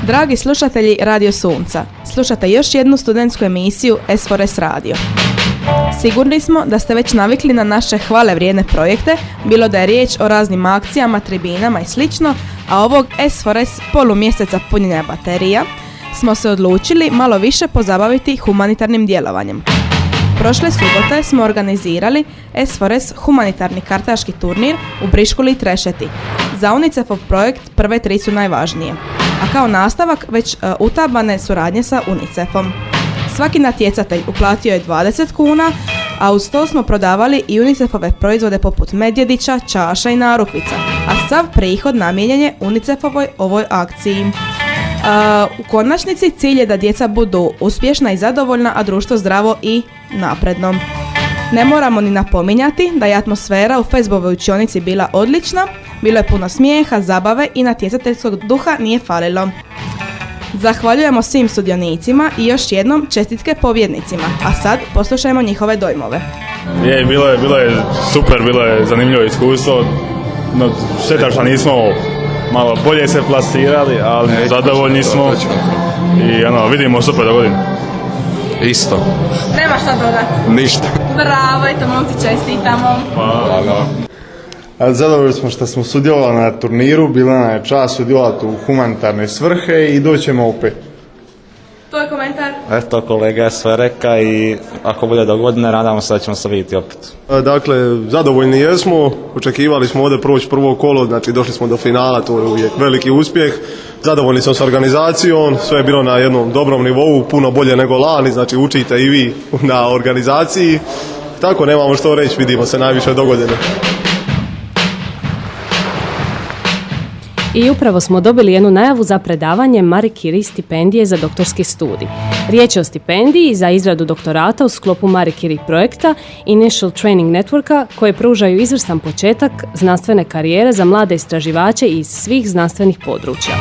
Dragi slušatelji Radio Sunca, slušate još jednu studentsku emisiju S4S Radio. Sigurni smo da ste već navikli na naše hvale vrijedne projekte, bilo da je riječ o raznim akcijama, tribinama i slično, a ovog S4S polumjeseca punjenja baterija smo se odlučili malo više pozabaviti humanitarnim djelovanjem. Prošle subote smo organizirali S4S humanitarni kartaški turnir u Briškuli i Trešeti. Za UNICEF-ov projekt prve tri su najvažnije, a kao nastavak već utabane suradnje sa UNICEF-om. Svaki natjecatelj uplatio je 20 kuna, a uz to smo prodavali i UNICEF-ove proizvode poput medvjedića, čaša i narukvica, a sav prihod namijenjen je UNICEF-ovoj ovoj akciji. U konačnici cilj je da djeca budu uspješna i zadovoljna, a društvo zdravo i napredno. Ne moramo ni napominjati da je atmosfera u Facebookovoj učionici bila odlična, bilo je puno smijeha, zabave i natjecateljskog duha nije falilo. Zahvaljujemo svim sudionicima i još jednom čestitke pobjednicima, a sad poslušajmo njihove dojmove. Bilo je super, bilo je zanimljivo iskustvo, no šteta što nismo malo bolje se plasirali, ali zadovoljni smo i vidimo super dogodine. Isto. Nema šta dodati. Ništa. Bravo, eto momci, čestitamo. Hvala. Zadovoljni smo što smo sudjelovali na turniru, bila nam je čast sudjelovati u humanitarne svrhe i doćemo opet. To je komentar. Eto, kolega je sve reka i ako bude do godine, nadamo se da ćemo se vidjeti opet. Dakle, zadovoljni jesmo, očekivali smo ovdje proći prvo kolo, znači došli smo do finala, to je uvijek veliki uspjeh. Zadovoljni smo s organizacijom, sve je bilo na jednom dobrom nivou, puno bolje nego lani, znači učite i vi na organizaciji. Tako, nemamo što reći, vidimo se najviše do godine. I upravo smo dobili jednu najavu za predavanje Marie Curie stipendije za doktorski studij. Riječ je o stipendiji za izradu doktorata u sklopu Marie Curie projekta Initial Training Networka, koje pružaju izvrstan početak znanstvene karijere za mlade istraživače iz svih znanstvenih područja.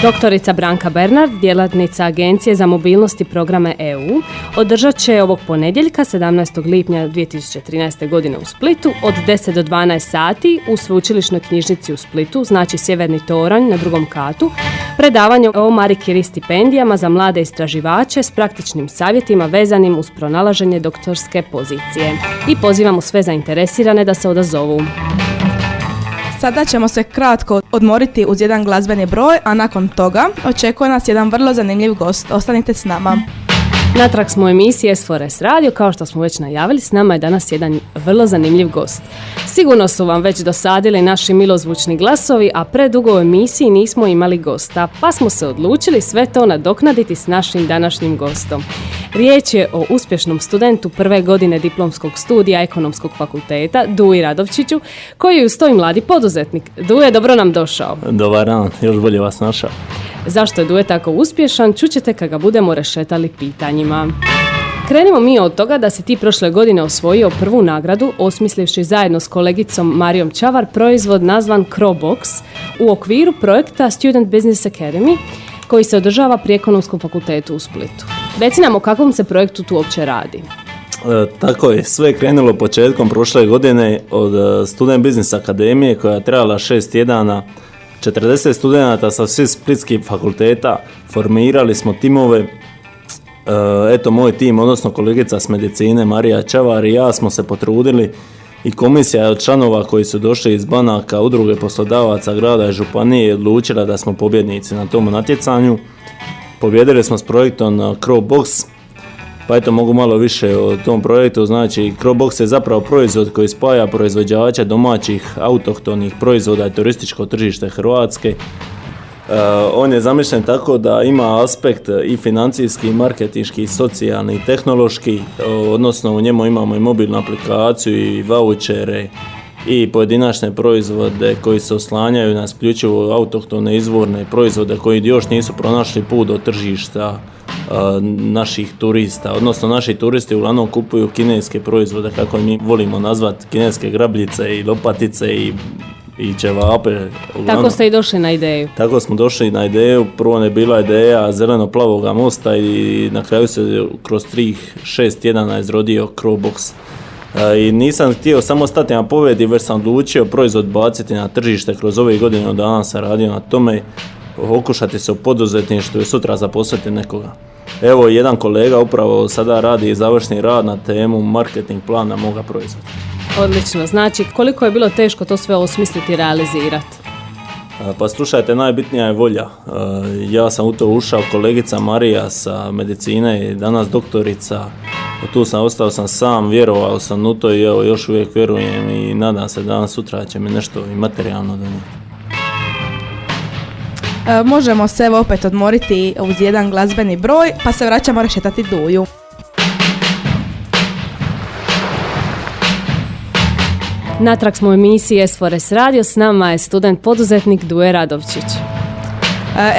Doktorica Branka Bernard, djelatnica Agencije za mobilnost i programe EU, održat će ovog ponedjeljka 17. lipnja 2013. godine u Splitu od 10 do 12 sati u Sveučilišnoj knjižnici u Splitu, znači Sjeverni toranj na drugom katu, predavanje o Marie Curie stipendijama za mlade istraživače s praktičnim savjetima vezanim uz pronalaženje doktorske pozicije. I pozivamo sve zainteresirane da se odazovu. Sada ćemo se kratko odmoriti uz jedan glazbeni broj, a nakon toga očekuje nas jedan vrlo zanimljiv gost. Ostanite s nama. Natrag smo u emisiji S4S Radio, kao što smo već najavili, s nama je danas jedan vrlo zanimljiv gost. Sigurno su vam već dosadili naši milozvučni glasovi, a predugo u emisiji nismo imali gosta, pa smo se odlučili sve to nadoknaditi s našim današnjim gostom. Riječ je o uspješnom studentu prve godine diplomskog studija Ekonomskog fakulteta, Duji Radovčiću, koji je uz to i mladi poduzetnik. Duje, dobro nam došao. Dobar dan, još bolje vas našao. Zašto je Duje tako uspješan, čućete kad ga budemo rešetali pitanjima. Krenimo mi od toga da si ti prošle godine osvojio prvu nagradu, osmislivši zajedno s kolegicom Marijom Čavar proizvod nazvan CrowBox u okviru projekta Student Business Academy, koji se održava pri Ekonomskom fakultetu u Splitu. Reci nam o kakvom se projektu tu uopće radi. Tako je, sve je krenulo početkom prošle godine od Student Business Akademije koja je trajala 6 tjedana. 40 studenata sa svih splitskih fakulteta, formirali smo timove. Eto, moj tim, odnosno kolegica s medicine Marija Čavar i ja smo se potrudili i komisija od članova koji su došli iz banaka, udruge poslodavaca, grada i županije je odlučila da smo pobjednici na tom natjecanju. Pobjedili smo s projektom CrowBox, pa eto mogu malo više o tom projektu. Znači, CrowBox je zapravo proizvod koji spaja proizvođača domaćih autohtonih proizvoda i turističko tržište Hrvatske. On je zamišljen tako da ima aspekt i financijski, i marketinški, i socijalni, i tehnološki, odnosno u njemu imamo i mobilnu aplikaciju, i vaučere, i pojedinačne proizvode koji se oslanjaju na isključivo autohtone izvorne proizvode koji još nisu pronašli put do tržišta naših turista, odnosno naši turisti uglavnom kupuju kineske proizvode, kako mi volimo nazvati, kineske grabljice i lopatice i ćevape. Uglavnom, tako ste i došli na ideju? Tako smo došli na ideju. Prvo je bila ideja zeleno-plavoga mosta i na kraju se kroz 6 tjedana izrodio CrowBox. I nisam htio samo stati na pobjedi, već sam odlučio proizvod baciti na tržište. Kroz ove godine od dana sam radio na tome. okušati se u poduzetništvu i sutra zaposliti nekoga. Evo, jedan kolega upravo sada radi završni rad na temu marketing plana moga proizvoda. Odlično, znači koliko je bilo teško to sve osmisliti i realizirati? Pa slušajte, najbitnija je volja. Ja sam u to ušao, kolegica Marija sa medicine je danas doktorica. Tu ostao sam sam, vjerovao sam u to i evo, još uvijek vjerujem i nadam se danas sutra će mi nešto i materijalno donijeti. Možemo se evo opet odmoriti uz jedan glazbeni broj, pa se vraćamo rešetati Duju. Natrag smo u emisiji S4S Radio, s nama je student poduzetnik Duje Radovčić.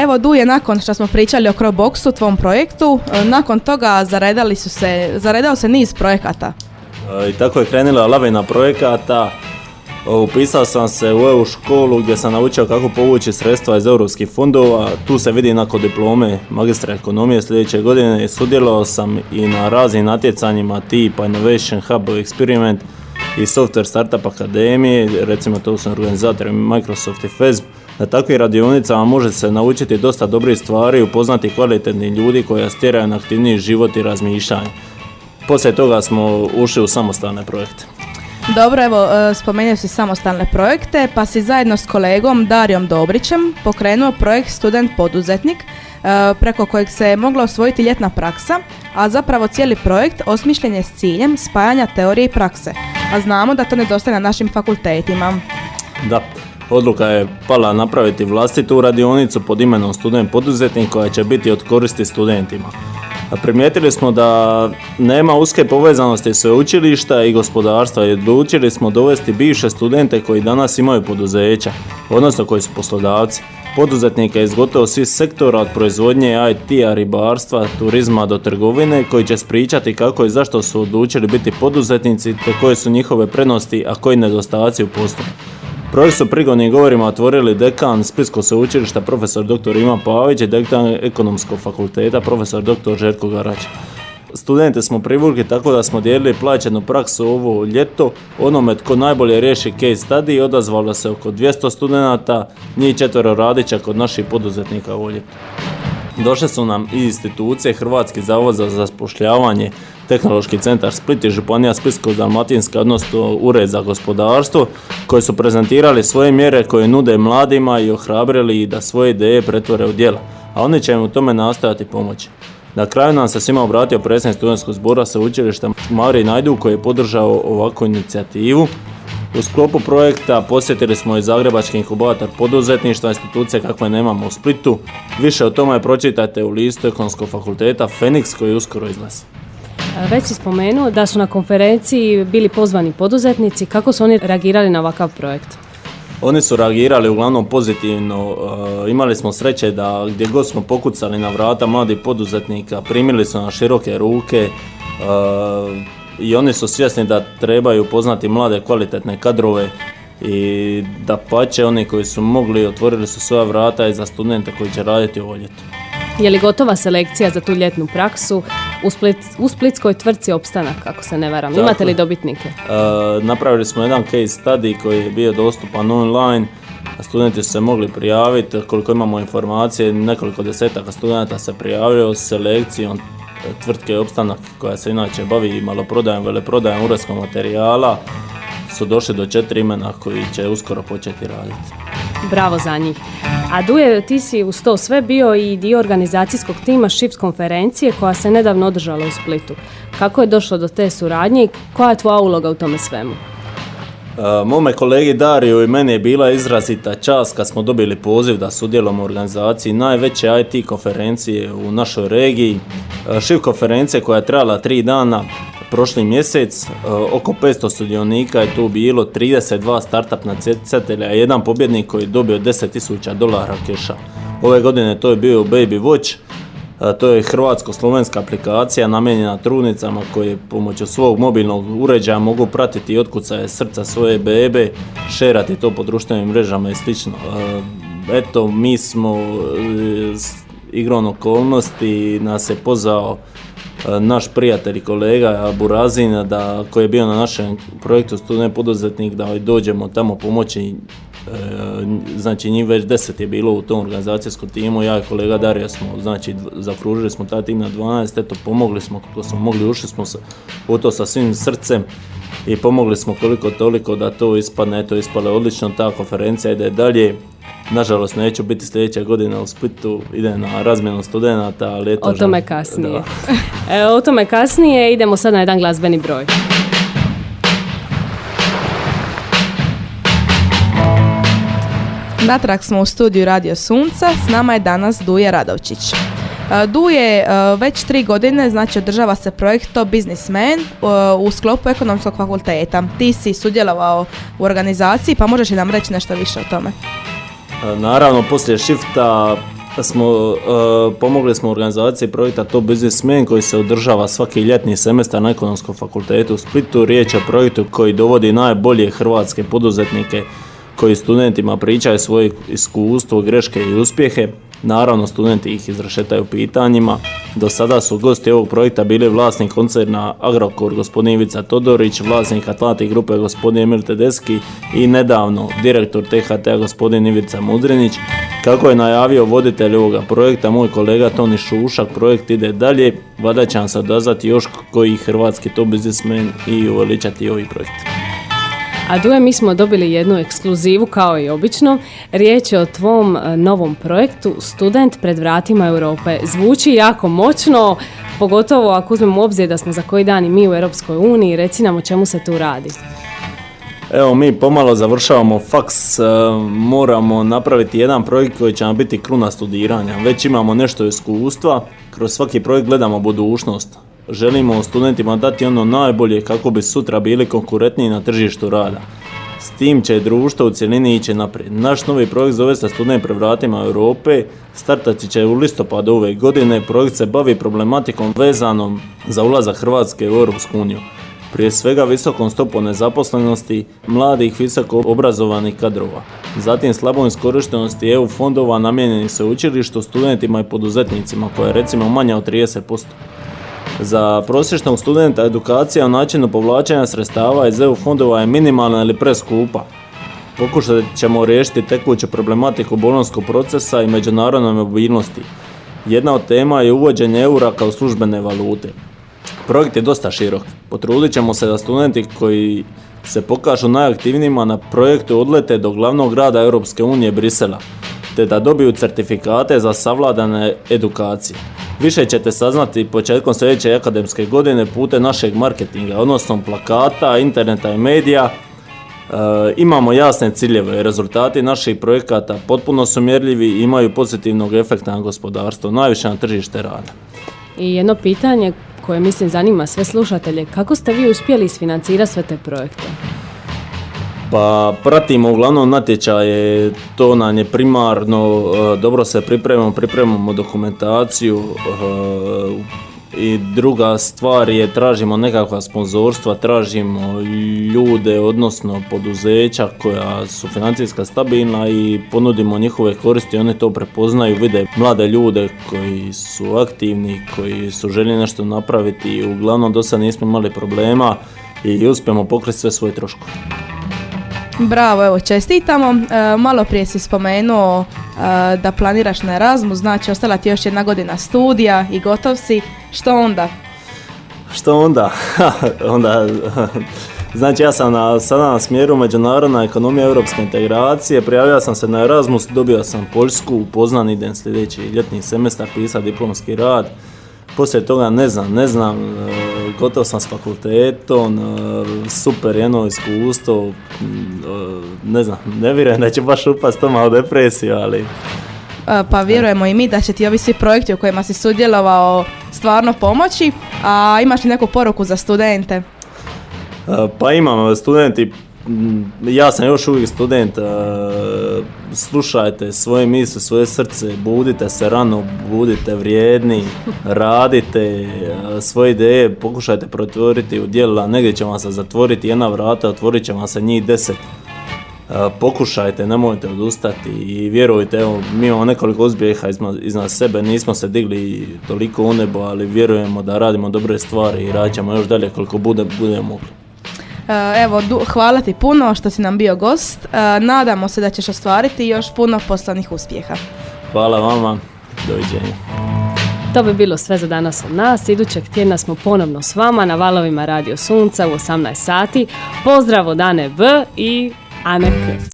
Evo Duje, nakon što smo pričali o Crowboxu, tvom projektu, nakon toga zaredao se niz projekata. I tako je krenula lavina projekata. Upisao sam se u EU školu gdje sam naučio kako povući sredstva iz europskih fondova. Tu se vidi nakon diplome magistra ekonomije sljedeće godine. Sudjelovao sam i na raznim natjecanjima tipa Innovation Hub Experiment i Software Startup Akademije, recimo to su organizatori Microsoft i Facebook. Na takvim radionicama može se naučiti dosta dobrih stvari i upoznati kvalitetni ljudi koji stjeraju na aktivniji život i razmišljanje. Poslije toga smo ušli u samostalne projekte. Dobro, evo, spomenuo si samostalne projekte, pa si zajedno s kolegom Darijom Dobrićem pokrenuo projekt Student poduzetnik, preko kojeg se mogla osvojiti ljetna praksa, a zapravo cijeli projekt osmišljen je s ciljem spajanja teorije i prakse, a znamo da to nedostaje na našim fakultetima. Da, odluka je pala napraviti vlastitu radionicu pod imenom Student poduzetnik koja će biti od koristi studentima. Primijetili smo da nema uske povezanosti sveučilišta i gospodarstva i odlučili smo dovesti bivše studente koji danas imaju poduzeća, odnosno koji su poslodavci, poduzetnike iz gotovo svih sektora od proizvodnje, IT-a, ribarstva, turizma do trgovine, koji će spričati kako i zašto su odlučili biti poduzetnici te koje su njihove prednosti, a koji nedostaci u poslu. Projekt su prigodnim govorima otvorili dekan Splitskog sveučilišta profesor dr. Ivan Pavić i dekan Ekonomskog fakulteta profesor dr. Željko Garać. Studente smo privukli tako da smo dijelili plaćenu praksu ovo ljeto. Onome tko najbolje riješi case study odazvalo se oko 200 studenata, njih 4 radića kod naših poduzetnika ovo ljeto. Došle su nam i institucije Hrvatski zavod za zapošljavanje, Tehnološki centar Split i Županija Splitsko-dalmatinska, odnosno Ured za gospodarstvo, koji su prezentirali svoje mjere koje nude mladima i ohrabrili da svoje ideje pretvore u djela, a oni će im u tome nastojati pomoći. Na kraju nam se svima obratio predsjednik studentskog zbora sveučilišta Marij Najduk koji je podržao ovakvu inicijativu. U sklopu projekta posjetili smo i Zagrebački inkubator poduzetništva, institucije kakve nemamo u Splitu. Više o tome pročitajte u listu Ekonomskog fakulteta Feniks koji uskoro izlazi. Već si spomenuo da su na konferenciji bili pozvani poduzetnici. Kako su oni reagirali na ovakav projekt? Oni su reagirali uglavnom pozitivno. Imali smo sreće da gdje god smo pokucali na vrata mladih poduzetnika, primili su na široke ruke i oni su svjesni da trebaju poznati mlade kvalitetne kadrove i da pače oni koji su mogli otvorili su svoja vrata i za studente koji će raditi ovo ljeto. Je li gotova selekcija za tu ljetnu praksu? U splitskoj tvrtci Opstanak, ako se ne varam. Tako. Imate li dobitnike? Napravili smo jedan case study koji je bio dostupan online. Studenti su se mogli prijaviti. Koliko imamo informacije, nekoliko desetaka studenta se prijavio s selekcijom tvrtke Opstanak koja se inače bavi maloprodajom, veleprodajom uredskog materijala. Su došli do 4 imena koji će uskoro početi raditi. Bravo za njih. A Duje, ti si uz to sve bio i dio organizacijskog tima Shift konferencije koja se nedavno održala u Splitu. Kako je došlo do te suradnje i koja je tvoja uloga u tome svemu? Mome kolegi Dariju i meni je bila izrazita čast kad smo dobili poziv da sudjelujemo u organizaciji najveće IT konferencije u našoj regiji. Shift konferencija koja je trajala 3 dana, prošli mjesec, oko 500 sudionika je tu bilo, 32 startup natjecatelja i jedan pobjednik koji je dobio $10,000 keša. Ove godine to je bio Baby Watch, to je hrvatsko-slovenska aplikacija namijenjena trudnicama koje pomoću svog mobilnog uređaja mogu pratiti otkucaje srca svoje bebe, šerati to po društvenim mrežama i slično. Eto, mi smo igrom okolnosti nas je pozvao naš prijatelj i kolega Burazin, koji je bio na našem projektu Student poduzetnik, da dođemo tamo pomoći. Znači njih već 10 je bilo u tom organizacijskom timu, ja i kolega Darija smo, znači zakružili smo taj tim na 12, eto pomogli smo koliko smo mogli, ušli smo u to sa svim srcem i pomogli smo koliko toliko da to ispadne, eto ispale odlično, ta konferencija ide dalje. Nažalost neću biti sljedeća godina u Splitu, ide na razmjenu studenata, ali eto... O tome kasnije. O tome kasnije, idemo sad na jedan glazbeni broj. Natrag smo u studiju Radio Sunca, s nama je danas Duje Radovčić. Duje već 3 godine, znači održava se projekt Top Businessman u sklopu Ekonomskog fakulteta. Ti si sudjelovao u organizaciji, pa možeš li nam reći nešto više o tome? Naravno, poslije shifta pomogli smo organizaciji projekta Top Businessman koji se održava svaki ljetni semestar na Ekonomskom fakultetu u Splitu. Riječ je o projektu koji dovodi najbolje hrvatske poduzetnike koji studentima pričaju svoje iskustvo, greške i uspjehe. Naravno, studenti ih izrešetaju pitanjima. Do sada su gosti ovog projekta bili vlasnik koncerna Agrokor gospodin Ivica Todorić, vlasnik Atlantic grupe gospodin Emil Tedeschi i nedavno direktor THT-a gospodin Ivica Mudrinić. Kako je najavio voditelj ovoga projekta, moj kolega Toni Šušak, projekt ide dalje, valjda će nam se odazvati još koji hrvatski top businessman i uveličati ovaj projekt. A Duje, mi smo dobili jednu ekskluzivu kao i obično. Riječ je o tvom novom projektu Student pred vratima Europe. Zvuči jako moćno, pogotovo ako uzmemo u obzir da smo za koji dan i mi u Europskoj uniji. Reci nam o čemu se tu radi. Evo, mi pomalo završavamo faks, moramo napraviti jedan projekt koji će nam biti kruna studiranja. Već imamo nešto iskustva, kroz svaki projekt gledamo budućnost. Želimo studentima dati ono najbolje kako bi sutra bili konkurentniji na tržištu rada. S tim će društvo u cjelini ići naprijed. Naš novi projekt zove se Student pred vratima Europe, startati će u listopadu ove godine. Projekt se bavi problematikom vezanom za ulazak Hrvatske u Europsku uniju. Prije svega visokom stopom nezaposlenosti, mladih visoko obrazovanih kadrova. Zatim slabom iskorištenosti EU fondova namijenjenih sveučilištu, studentima i poduzetnicima koja je recimo manja od 30%. Za prosječnog studenta edukacija o načinu povlačenja sredstava iz EU fondova je minimalna ili preskupa. Pokušat ćemo riješiti tekuću problematiku bolonjskog procesa i međunarodne mobilnosti. Jedna od tema je uvođenje eura kao službene valute. Projekt je dosta širok. Potrudit ćemo se da studenti koji se pokažu najaktivnijima na projektu odlete do glavnog grada Europske unije Brisela, te da dobiju certifikate za savladane edukacije. Više ćete saznati početkom sljedeće akademske godine putem našeg marketinga, odnosno plakata, interneta i medija. Imamo jasne ciljeve, rezultati naših projekata potpuno su mjerljivi i imaju pozitivnog efekta na gospodarstvo, najviše na tržište rada. I jedno pitanje koje mislim zanima sve slušatelje, kako ste vi uspjeli isfinancirati sve te projekte? Pa pratimo uglavnom natječaje, to nam je primarno, dobro se pripremamo dokumentaciju i druga stvar je tražimo nekakva sponzorstva, tražimo ljude, odnosno poduzeća koja su financijski stabilna i ponudimo njihove koristi, oni to prepoznaju, vide mlade ljude koji su aktivni, koji su željeli nešto napraviti i uglavnom do sad nismo imali problema i uspijemo pokriti sve svoje troškove. Bravo, evo čestitamo. Malo prije si spomenuo da planiraš na Erasmus, znači ostala ti još 1 godina studija i gotov si. Što onda? Onda, znači ja sam sada na smjeru međunarodna ekonomija europske integracije, prijavio sam se na Erasmus, dobio sam Poljsku, u Poznan idem sljedeći ljetni semestar pisati diplomski rad. Poslije toga ne znam, gotov sam s fakultetom, super jedno iskustvo, ne vjerujem da će baš upast to malo depresiju, ali... Pa vjerujemo i mi da će ti ovi svi projekti u kojima si sudjelovao stvarno pomoći, a imaš li neku poruku za studente? Pa imam, studenti, ja sam još uvijek student, slušajte svoje misli, svoje srce, budite se rano, budite vrijedni, radite svoje ideje, pokušajte pretvoriti u djela, negdje će vam se zatvoriti jedna vrata, otvorit će vam se njih 10. Pokušajte, nemojte odustati i vjerujte, evo, mi imamo nekoliko uspjeha iznad sebe, nismo se digli toliko u nebo, ali vjerujemo da radimo dobre stvari i radit ćemo još dalje koliko budemo mogli. Evo, hvala ti puno što si nam bio gost. Nadamo se da ćeš ostvariti još puno poslanih uspjeha. Hvala vama, doviđenja. To bi bilo sve za danas od nas. Idućeg tjedna smo ponovno s vama na valovima Radio Sunca u 18 sati. Pozdrav od Ane B. i Ane K.